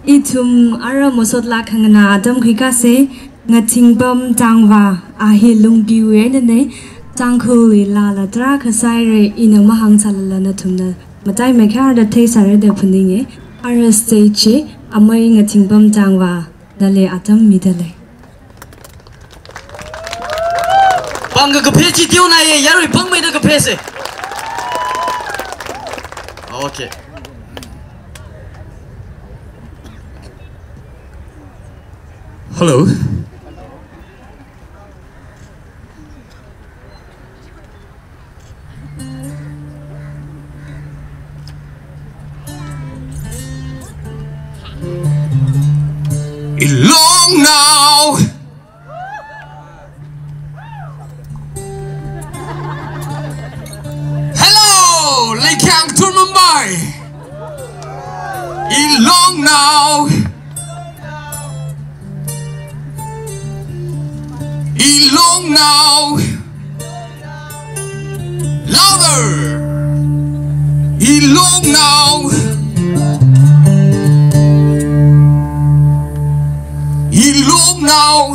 Itum ara mosot lakhangana adam khikase Ngathingpam Tangvah ahilung biwe ne Tangkhul la la tra khasaire ina mahang salala na thumna matai mekhar da thei sare de phundinge ara stage amai Ngathingpam Tangvah dale atam midale bang ga phechi tiu na ye yaroi bang mai da ga phese okay hello Ilongnao hello Lekang to Mumbai Ilongnao Ilongnao louder Ilongnao Ilongnao